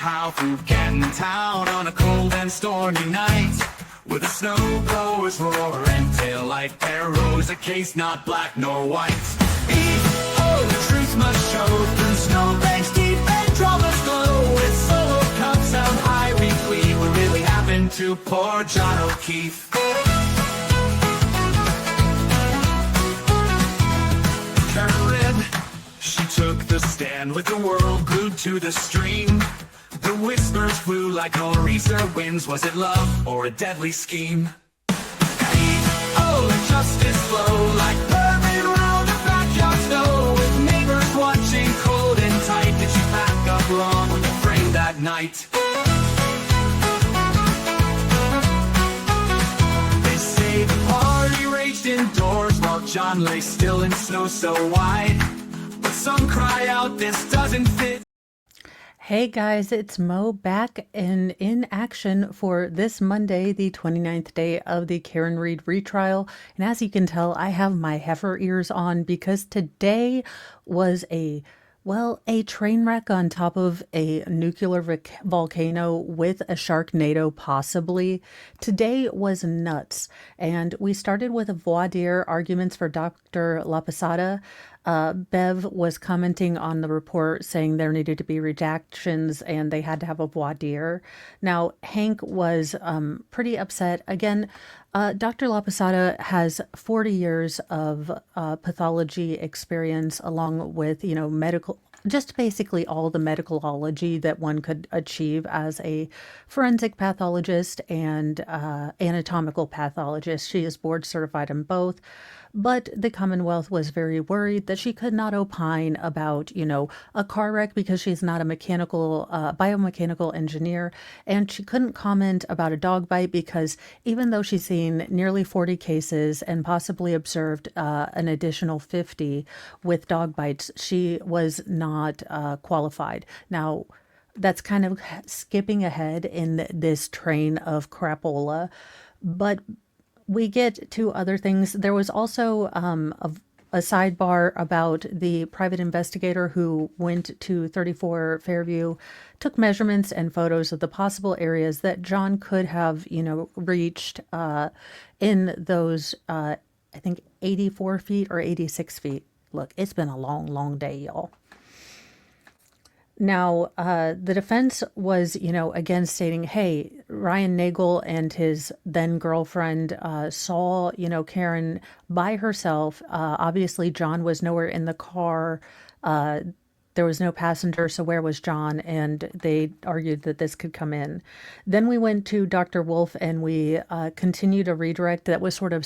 how through Canton town on a cold and stormy night, with the snow blowers roar and taillight arrows, a case not black nor white. The truth must show through snowbanks deep and dramas glow. With solo cups out high we plead what really happened to poor John O'Keefe. Carolyn, she took the stand with the world glued to the stream. The whispers flew like nor'easter winds. Was it love or a deadly scheme? Let justice flow like burning round the backyard snow. With neighbors watching cold and tight, did she pack up wrong with the frame that night? They say the party raged indoors while John lay still in snow so wide. But some cry out, this doesn't fit. Hey guys, it's Mo back and in action for this Monday, the 29th day of the Karen Read retrial. And as you can tell, I have my heifer ears on because today was a train wreck on top of a nuclear volcano with a sharknado possibly. Today was nuts. And we started with a voir dire arguments for Dr. LaPosada. Bev was commenting on the report saying there needed to be redactions and they had to have a voir dire. Now, Hank was pretty upset. Again, Dr. LaPosada has 40 years of pathology experience along with, medical, just basically all the medicalology that one could achieve as a forensic pathologist and anatomical pathologist. She is board certified in both. But the Commonwealth was very worried that she could not opine about, a car wreck because she's not a biomechanical engineer. And she couldn't comment about a dog bite because even though she's seen nearly 40 cases and possibly observed an additional 50 with dog bites, she was not qualified. Now, that's kind of skipping ahead in this train of crapola. But we get to other things. There was also a sidebar about the private investigator who went to 34 Fairview, took measurements and photos of the possible areas that John could have, reached in those, I think 84 feet or 86 feet. Look, it's been a long, long day, y'all. Now, the defense was, again stating, hey, Ryan Nagel and his then girlfriend saw, Karen by herself. Obviously, John was nowhere in the car. There was no passenger, so where was John? And they argued that this could come in. Then we went to Dr. Wolf and we continued a redirect that was sort of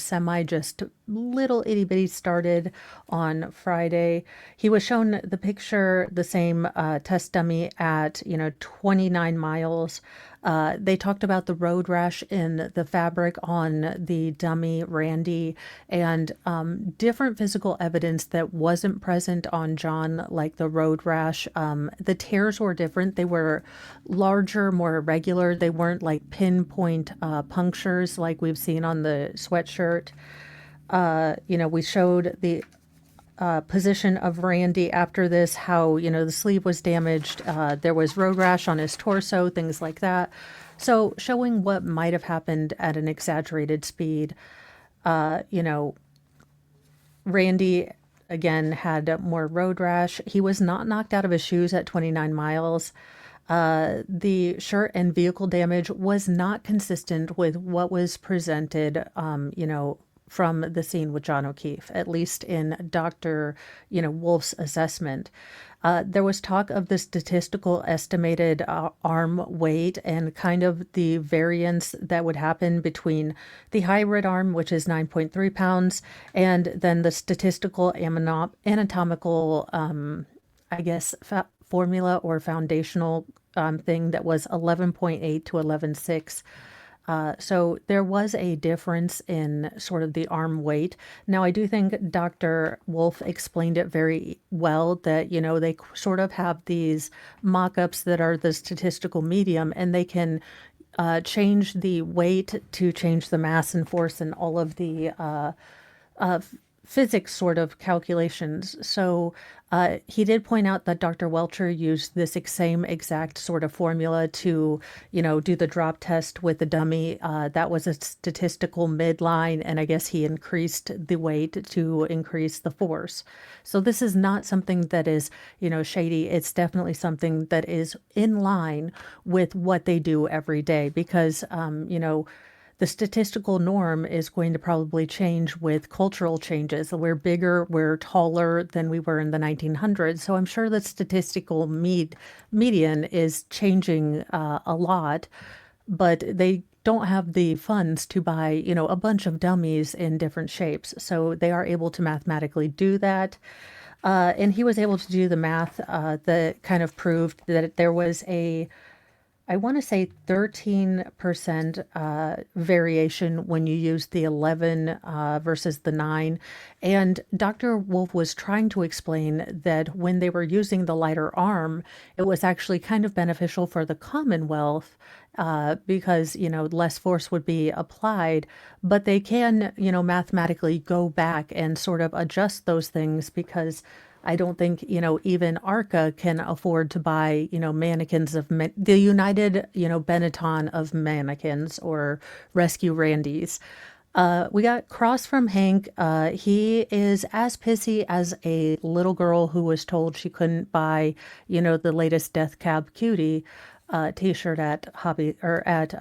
just little itty bitty started on Friday. He was shown the picture, the same test dummy at, 29 miles. They talked about the road rash in the fabric on the dummy Randy and different physical evidence that wasn't present on John, like the road rash. The tears were different. They were larger, more irregular. They weren't like pinpoint punctures like we've seen on the sweatshirt. We showed the position of Randy after this, how, the sleeve was damaged. There was road rash on his torso, things like that. So showing what might have happened at an exaggerated speed. Randy, again, had more road rash. He was not knocked out of his shoes at 29 miles. The shirt and vehicle damage was not consistent with what was presented, from the scene with John O'Keefe, at least in Dr. Wolf's assessment. There was talk of the statistical estimated arm weight and kind of the variance that would happen between the hybrid arm, which is 9.3 pounds, and then the statistical anatomical, formula or foundational thing that was 11.8 to 11.6. So there was a difference in sort of the arm weight. Now, I do think Dr. Wolf explained it very well that, they sort of have these mock-ups that are the statistical medium and they can change the weight to change the mass and force and all of the physics sort of calculations. So he did point out that Dr. Welcher used this same exact sort of formula to, do the drop test with the dummy. That was a statistical midline, and I guess he increased the weight to increase the force. So this is not something that is, shady. It's definitely something that is in line with what they do every day because, the statistical norm is going to probably change with cultural changes. We're bigger, we're taller than we were in the 1900s. So I'm sure the statistical median is changing a lot, but they don't have the funds to buy, a bunch of dummies in different shapes. So they are able to mathematically do that. And he was able to do the math that kind of proved that there was I want to say 13% variation when you use the 11 versus the 9. And Dr. Wolf was trying to explain that when they were using the lighter arm, it was actually kind of beneficial for the Commonwealth because, less force would be applied. But they can, mathematically go back and sort of adjust those things because I don't think, even ARCA can afford to buy, mannequins of the United, Benetton of mannequins or Rescue Randys. We got Cross from Hank. He is as pissy as a little girl who was told she couldn't buy, the latest Death Cab Cutie t-shirt at Hobby or at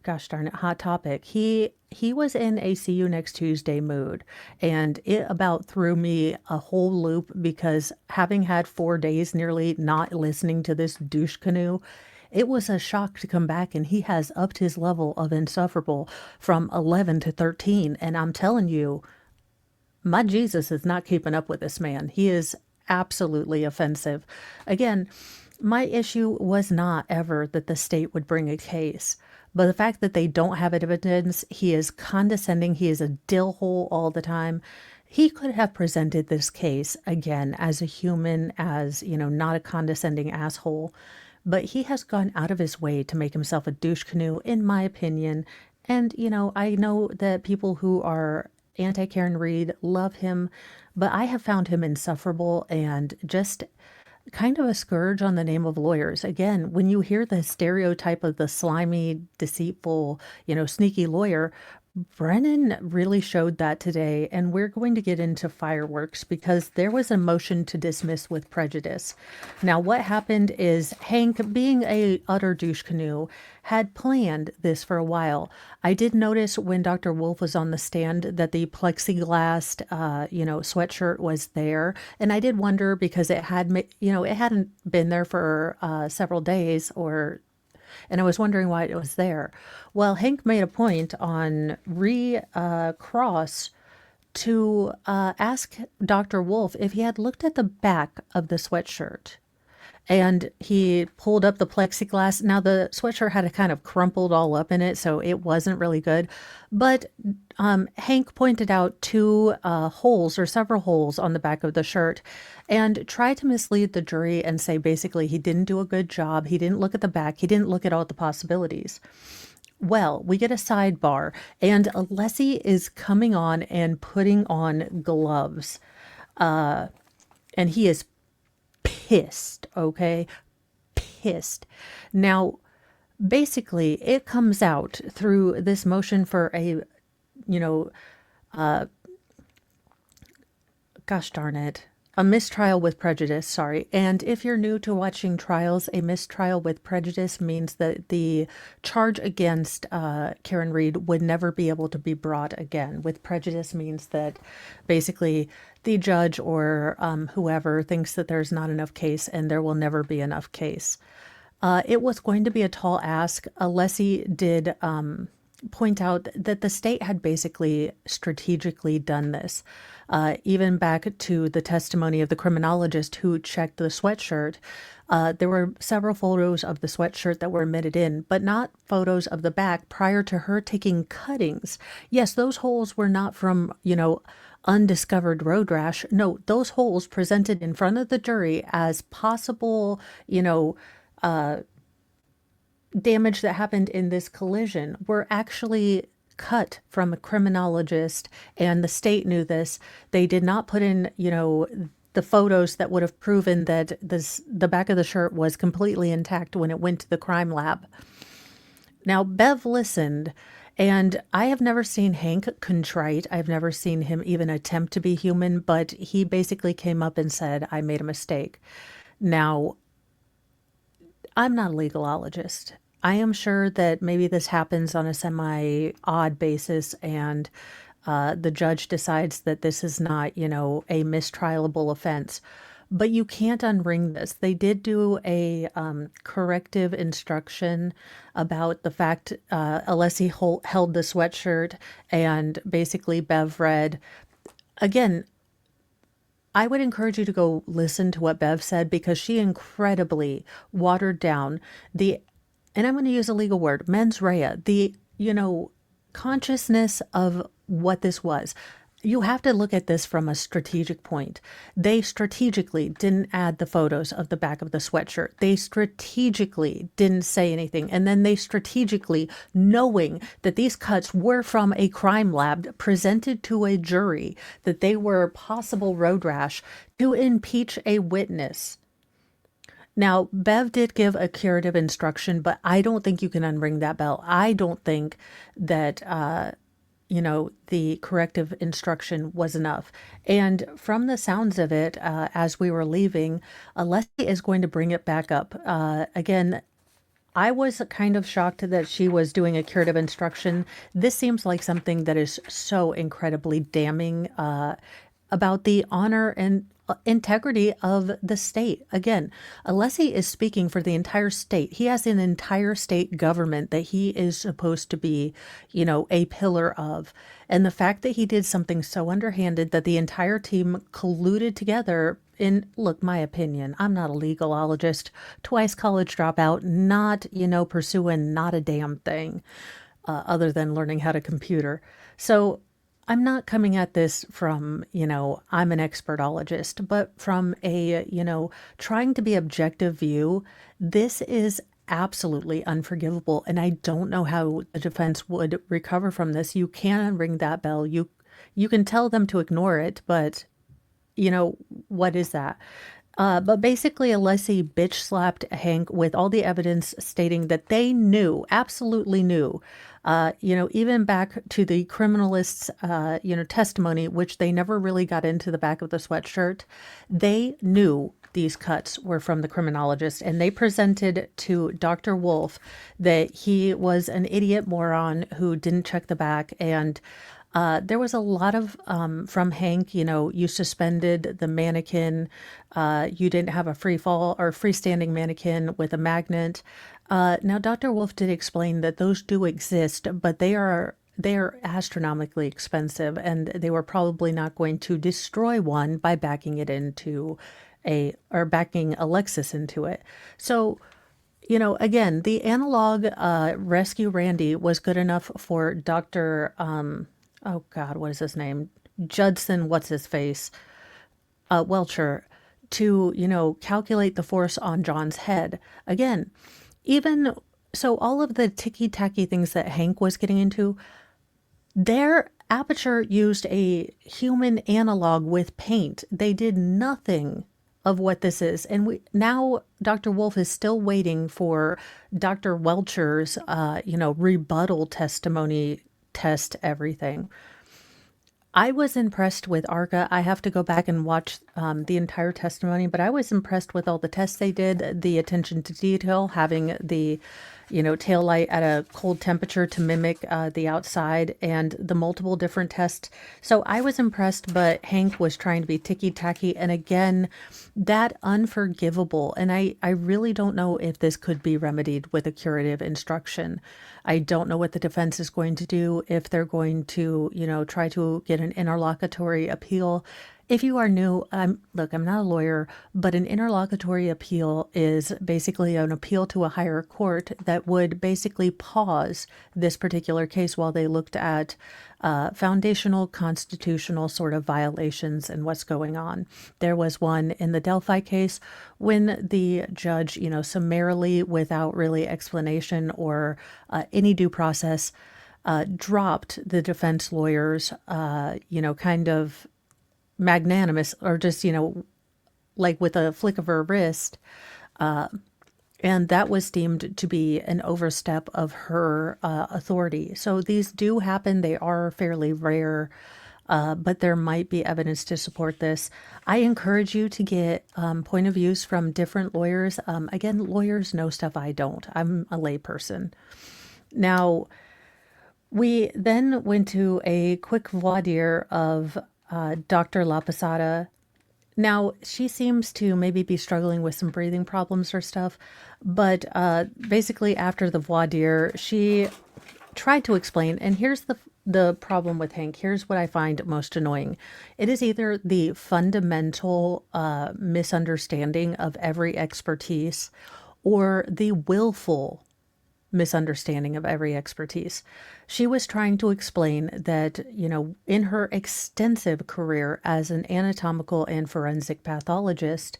gosh darn it, Hot Topic. He was in a see you next Tuesday mood, and it about threw me a whole loop because having had 4 days nearly not listening to this douche canoe, it was a shock to come back and he has upped his level of insufferable from 11 to 13. And I'm telling you, my Jesus is not keeping up with this man. He is absolutely offensive. Again, my issue was not ever that the state would bring a case, but the fact that they don't have evidence, he is condescending, he is a dill hole all the time. He could have presented this case again as a human, as, not a condescending asshole, but he has gone out of his way to make himself a douche canoe, in my opinion. And, I know that people who are anti Karen Reed love him, but I have found him insufferable and just kind of a scourge on the name of lawyers. Again, when you hear the stereotype of the slimy, deceitful, sneaky lawyer, Brennan really showed that today, and we're going to get into fireworks because there was a motion to dismiss with prejudice. Now, what happened is Hank, being a utter douche canoe, had planned this for a while. I did notice when Dr. Wolf was on the stand that the plexiglass, sweatshirt was there, and I did wonder because it it hadn't been there for several days and I was wondering why it was there. Well, Hank made a point on Cross to ask Dr. Wolf if he had looked at the back of the sweatshirt. And he pulled up the plexiglass. Now, the sweatshirt had a kind of crumpled all up in it, so it wasn't really good. But Hank pointed out two holes or several holes on the back of the shirt and tried to mislead the jury and say basically he didn't do a good job. He didn't look at the back. He didn't look at all the possibilities. Well, we get a sidebar, and Alessi is coming on and putting on gloves. And he is pissed, okay? Pissed. Now, basically, it comes out through this motion for a, gosh darn it, a mistrial with prejudice, sorry. And if you're new to watching trials, a mistrial with prejudice means that the charge against Karen Reed would never be able to be brought again. With prejudice means that basically the judge or whoever thinks that there's not enough case and there will never be enough case. It was going to be a tall ask. Alessi did point out that the state had basically strategically done this. Even back to the testimony of the criminologist who checked the sweatshirt, there were several photos of the sweatshirt that were admitted in, but not photos of the back prior to her taking cuttings. Yes, those holes were not from, undiscovered road rash. No, those holes presented in front of the jury as possible, damage that happened in this collision were actually cut from a criminologist, and the state knew this. They did not put in, the photos that would have proven that the back of the shirt was completely intact when it went to the crime lab. Now, Bev listened, and I have never seen Hank contrite. I've never seen him even attempt to be human, but he basically came up and said, I made a mistake. Now, I'm not a legalologist. I am sure that maybe this happens on a semi-odd basis, and the judge decides that this is not, a mistrialable offense. But you can't unring this. They did do a corrective instruction about the fact Alessi held the sweatshirt, and basically Bev read. Again, I would encourage you to go listen to what Bev said, because she incredibly watered down the, and I'm going to use a legal word, mens rea, the, consciousness of what this was. You have to look at this from a strategic point. They strategically didn't add the photos of the back of the sweatshirt. They strategically didn't say anything. And then they strategically, knowing that these cuts were from a crime lab, presented to a jury that they were possible road rash to impeach a witness. Now, Bev did give a curative instruction, but I don't think you can unring that bell. I don't think that the corrective instruction was enough. And from the sounds of it, as we were leaving, Alessi is going to bring it back up. Again, I was kind of shocked that she was doing a curative instruction. This seems like something that is so incredibly damning about the honor and integrity of the state. Again, Alessi is speaking for the entire state. He has an entire state government that he is supposed to be, a pillar of. And the fact that he did something so underhanded that the entire team colluded together in, look, my opinion, I'm not a legalologist, twice college dropout, not, pursuing not a damn thing other than learning how to computer. So I'm not coming at this from, I'm an expertologist, but from a, trying to be objective view. This is absolutely unforgivable. And I don't know how the defense would recover from this. You can ring that bell. You can tell them to ignore it, but what is that? But basically, Alessi bitch slapped Hank with all the evidence stating that they knew, absolutely knew, even back to the criminalist's, testimony, which they never really got into the back of the sweatshirt. They knew these cuts were from the criminologist, and they presented to Dr. Wolf that he was an idiot moron who didn't check the back. And there was a lot of, from Hank, you suspended the mannequin, you didn't have a free fall or freestanding mannequin with a magnet. Now, Dr. Wolf did explain that those do exist, but they are astronomically expensive, and they were probably not going to destroy one by backing it into backing Alexis into it. So, again, the analog Rescue Randy was good enough for Dr. Oh God, what is his name? Judson, what's his face? Welcher, to, calculate the force on John's head. Again, even so, all of the ticky-tacky things that Hank was getting into, their Aperture used a human analog with paint. They did nothing of what this is. And now Dr. Wolf is still waiting for Dr. Welcher's, rebuttal testimony, test everything. I was impressed with ARCA. I have to go back and watch the entire testimony, but I was impressed with all the tests they did, the attention to detail, having the, tail light at a cold temperature to mimic the outside, and the multiple different tests. So I was impressed, but Hank was trying to be ticky-tacky. And again, that unforgivable. And I really don't know if this could be remedied with a curative instruction. I don't know what the defense is going to do, if they're going to, try to get an interlocutory appeal. If you are new, I'm not a lawyer, but an interlocutory appeal is basically an appeal to a higher court that would basically pause this particular case while they looked at foundational constitutional sort of violations and what's going on. There was one in the Delphi case when the judge, summarily, without really explanation or any due process, dropped the defense lawyers, kind of magnanimous, or just, like with a flick of her wrist. And that was deemed to be an overstep of her authority. So these do happen. They are fairly rare, but there might be evidence to support this. I encourage you to get point of views from different lawyers. Again, lawyers know stuff I don't. I'm a layperson. Now, we then went to a quick voir dire of Dr. La Posada. Now, she seems to maybe be struggling with some breathing problems or stuff, but basically after the voir dire, she tried to explain, and here's the problem with Hank. Here's what I find most annoying. It is either the fundamental misunderstanding of every expertise or the willful misunderstanding of every expertise. She was trying to explain that, in her extensive career as an anatomical and forensic pathologist,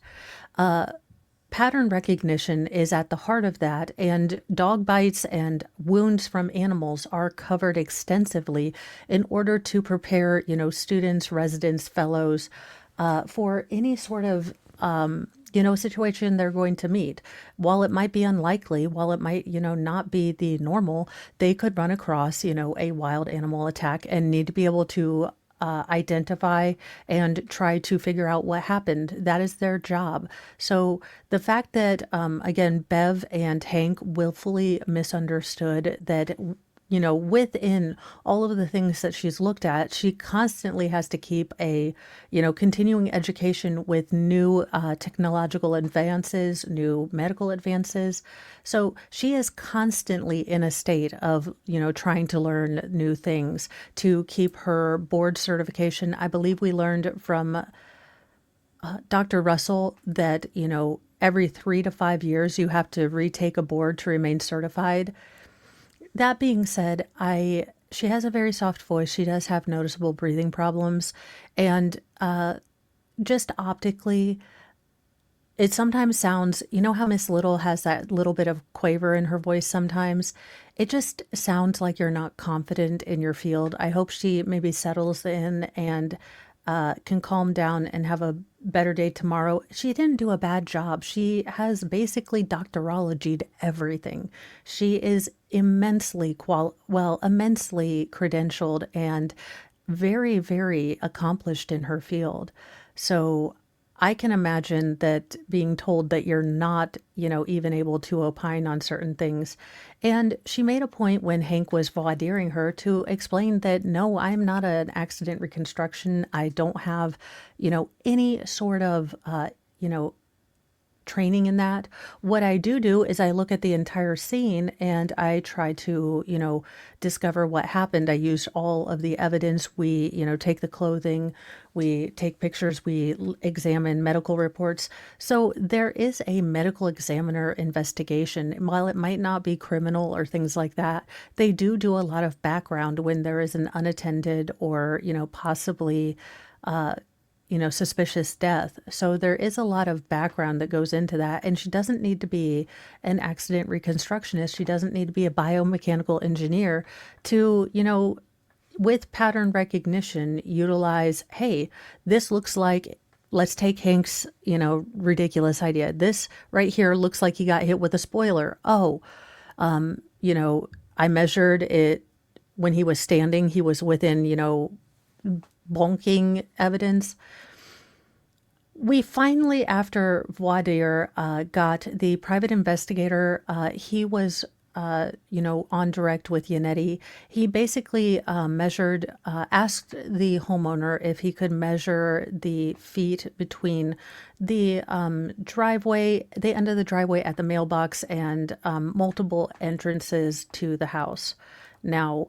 pattern recognition is at the heart of that, and dog bites and wounds from animals are covered extensively in order to prepare, students, residents, fellows, for any sort of situation they're going to meet. While it might be unlikely, while it might, not be the normal, they could run across, a wild animal attack and need to be able to identify and try to figure out what happened. That is their job. So the fact that, again, Bev and Hank willfully misunderstood that, within all of the things that she's looked at, she constantly has to keep a, continuing education with new technological advances, new medical advances. So she is constantly in a state of, trying to learn new things to keep her board certification. I believe we learned from Dr. Russell that, every 3 to 5 years you have to retake a board to remain certified. That being said, she has a very soft voice. She does have noticeable breathing problems, and just optically, it sometimes sounds, how Miss Little has that little bit of quaver in her voice sometimes? It just sounds like you're not confident in your field. I hope she maybe settles in and can calm down and have a better day tomorrow. She didn't do a bad job. She has basically doctorologied everything. She is immensely immensely credentialed and very, very accomplished in her field. So I can imagine that being told that you're not, even able to opine on certain things. And she made a point when Hank was voir diring her to explain that, no, I'm not an accident reconstruction. I don't have, any sort of, training in that. What I do is I look at the entire scene and I try to, discover what happened. I use all of the evidence. We, take the clothing, we take pictures, we examine medical reports. So there is a medical examiner investigation. While it might not be criminal or things like that, they do a lot of background when there is an unattended or, possibly, suspicious death. So there is a lot of background that goes into that. And she doesn't need to be an accident reconstructionist. She doesn't need to be a biomechanical engineer to, with pattern recognition, utilize, hey, this looks like, let's take Hank's, ridiculous idea. This right here looks like he got hit with a spoiler. Oh, I measured it when he was standing, he was within, bonking evidence. We finally, after voir dire, got the private investigator. He was, on direct with Yannetti. He basically asked the homeowner if he could measure the feet between the driveway, the end of the driveway at the mailbox, and multiple entrances to the house. Now,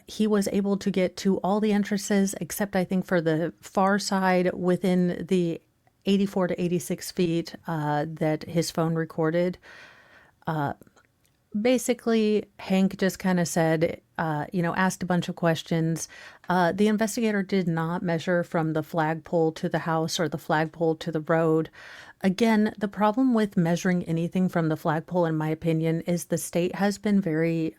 he was able to get to all the entrances except, I think, for the far side within the 84 to 86 feet that his phone recorded. Basically, Hank just kind of said, asked a bunch of questions. The investigator did not measure from the flagpole to the house or the flagpole to the road. Again, the problem with measuring anything from the flagpole, in my opinion, is the state has been very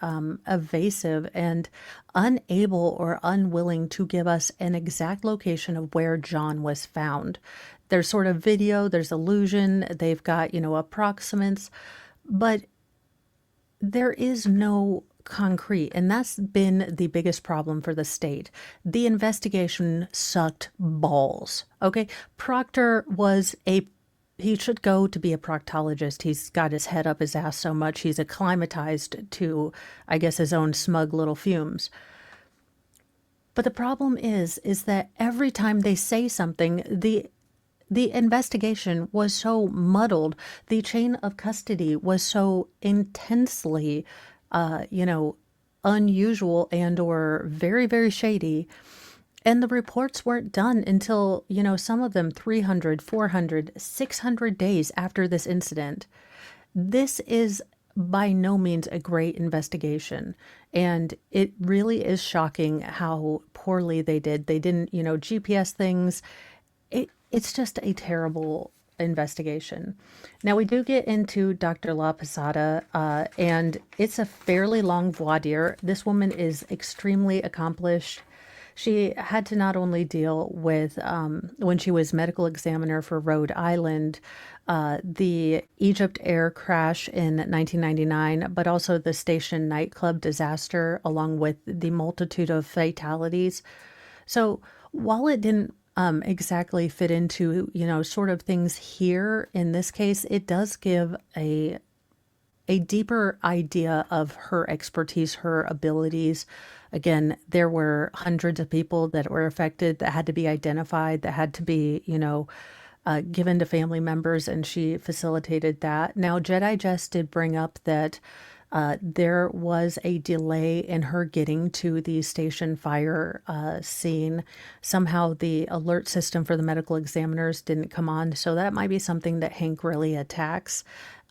evasive and unable or unwilling to give us an exact location of where John was found. There's sort of video, there's illusion, they've got, approximates, but there is no concrete, and that's been the biggest problem for the state. The investigation sucked balls. Okay, Proctor was a he should go to be a proctologist. He's got his head up his ass so much he's acclimatized to, I guess, his own smug little fumes. But the problem is that every time they say something, the investigation was so muddled. The chain of custody was so intensely, unusual and or very, very shady. And the reports weren't done until, some of them 300, 400, 600 days after this incident. This is by no means a great investigation. And it really is shocking how poorly they did. They didn't, GPS things. It's just a terrible investigation. Now, we do get into Dr. La Posada, and it's a fairly long voir dire. This woman is extremely accomplished. She had to not only deal with, when she was medical examiner for Rhode Island, the Egypt air crash in 1999, but also the station nightclub disaster, along with the multitude of fatalities. So while it didn't exactly fit into, sort of things here in this case, it does give a deeper idea of her expertise, her abilities. Again, there were hundreds of people that were affected that had to be identified, that had to be, given to family members, and she facilitated that. Now, Jedi Jess did bring up that there was a delay in her getting to the station fire scene. Somehow the alert system for the medical examiners didn't come on, so that might be something that Hank really attacks.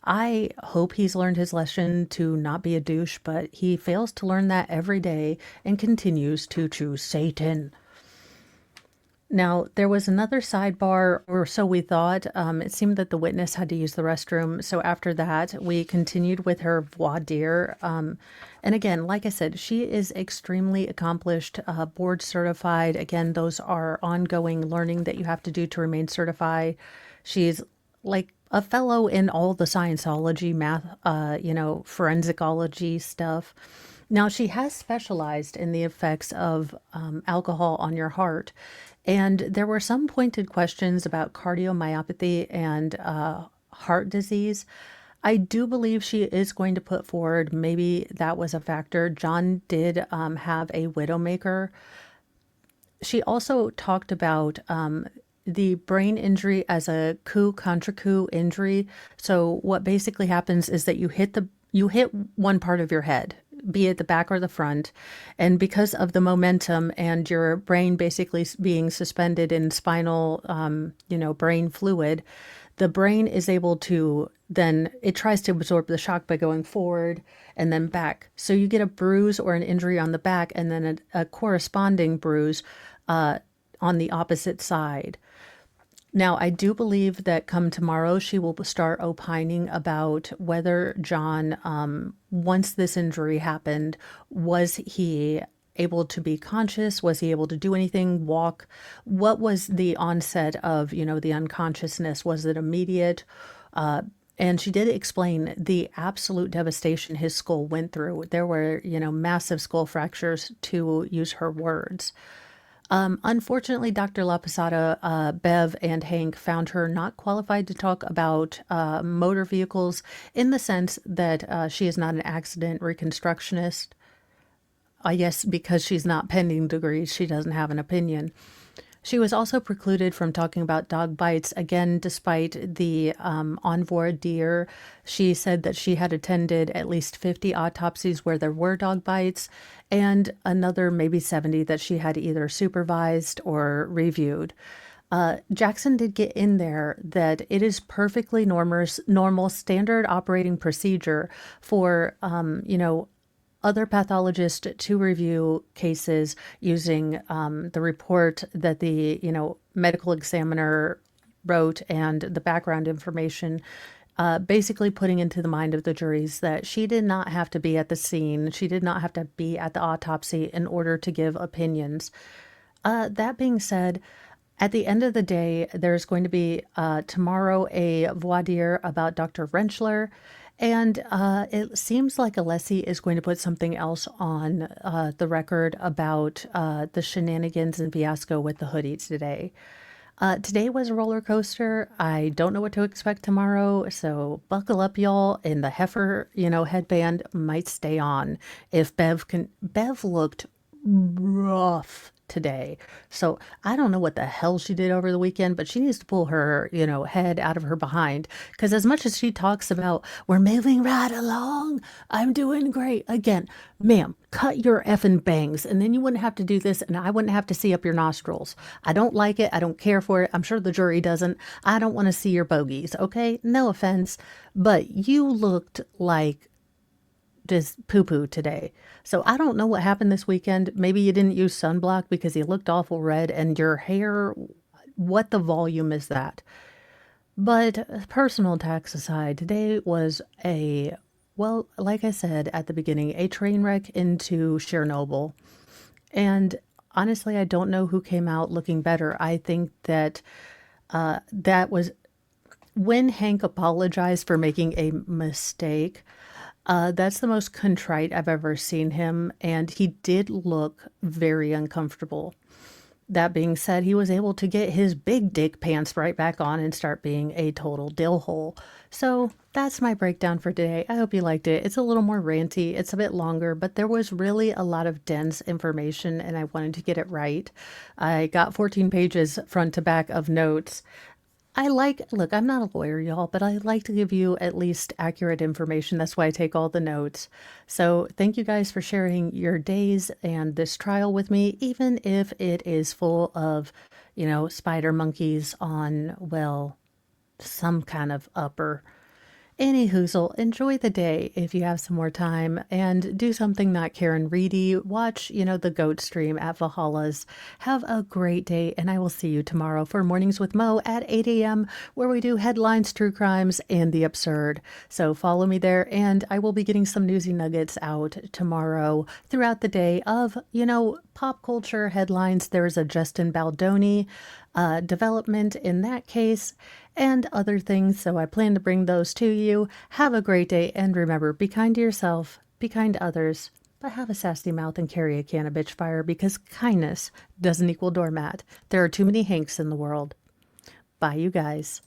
I hope he's learned his lesson to not be a douche, but he fails to learn that every day and continues to choose Satan. Now, there was another sidebar, or so we thought. It seemed that the witness had to use the restroom. So after that, we continued with her voir dire. And again, like I said, she is extremely accomplished, board certified. Again, those are ongoing learning that you have to do to remain certified. She's like a fellow in all the scienceology, math, forensicology stuff. Now, she has specialized in the effects of alcohol on your heart. And there were some pointed questions about cardiomyopathy and heart disease. I do believe she is going to put forward maybe that was a factor. John did have a widowmaker. She also talked about the brain injury as a coup contra coup injury. So what basically happens is that you hit one part of your head, be it the back or the front, and because of the momentum and your brain basically being suspended in spinal, brain fluid, the brain is able to then it tries to absorb the shock by going forward and then back. So you get a bruise or an injury on the back and then a corresponding bruise on the opposite side. Now, I do believe that come tomorrow, she will start opining about whether John, once this injury happened, was he able to be conscious? Was he able to do anything, walk? What was the onset of, the unconsciousness? Was it immediate? And she did explain the absolute devastation his skull went through. There were, massive skull fractures, to use her words. Unfortunately, Dr. La Posada, Bev, and Hank found her not qualified to talk about motor vehicles in the sense that she is not an accident reconstructionist. I guess because she's not pending degrees, she doesn't have an opinion. She was also precluded from talking about dog bites. Again, despite the en voir dire, she said that she had attended at least 50 autopsies where there were dog bites, and another maybe 70 that she had either supervised or reviewed. Jackson did get in there that it is perfectly normal standard operating procedure for, other pathologists to review cases using the report that the, medical examiner wrote and the background information, basically putting into the mind of the juries that she did not have to be at the scene. She did not have to be at the autopsy in order to give opinions. That being said, at the end of the day, there's going to be tomorrow a voir dire about Dr. Rentschler, and it seems like Alessi is going to put something else on the record about the shenanigans and fiasco with the hoodie today. Today was a roller coaster. I don't know what to expect tomorrow, so buckle up, y'all. And the heifer, headband might stay on if Bev can. Bev looked rough today. So I don't know what the hell she did over the weekend, but she needs to pull her, head out of her behind. Because as much as she talks about, we're moving right along, I'm doing great. Again, ma'am, cut your effing bangs, and then you wouldn't have to do this, and I wouldn't have to see up your nostrils. I don't like it. I don't care for it. I'm sure the jury doesn't. I don't want to see your bogeys, okay? No offense, but you looked like just poo-poo today. So I don't know what happened this weekend. Maybe you didn't use sunblock because you looked awful red and your hair, what the volume is that? But personal attacks aside, today was well, like I said at the beginning, a train wreck into Chernobyl. And honestly, I don't know who came out looking better. I think that that was when Hank apologized for making a mistake. That's the most contrite I've ever seen him, and he did look very uncomfortable. That being said, he was able to get his big dick pants right back on and start being a total dill hole. So that's my breakdown for today. I hope you liked it. It's a little more ranty, it's a bit longer, but there was really a lot of dense information and I wanted to get it right. I got 14 pages front to back of notes. Look, I'm not a lawyer, y'all, but I like to give you at least accurate information. That's why I take all the notes. So thank you guys for sharing your days and this trial with me, even if it is full of, spider monkeys on, well, some kind of upper. Any hoozle, enjoy the day if you have some more time and do something not Karen Reedy. Watch, the goat stream at Valhalla's. Have a great day, and I will see you tomorrow for Mornings with Mo at 8 a.m., where we do headlines, true crimes, and the absurd. So follow me there, and I will be getting some newsy nuggets out tomorrow throughout the day of, pop culture headlines. There's a Justin Baldoni development in that case and other things. So I plan to bring those to you. Have a great day. And remember, be kind to yourself, be kind to others, but have a sassy mouth and carry a can of bitch fire because kindness doesn't equal doormat. There are too many Hanks in the world. Bye, you guys.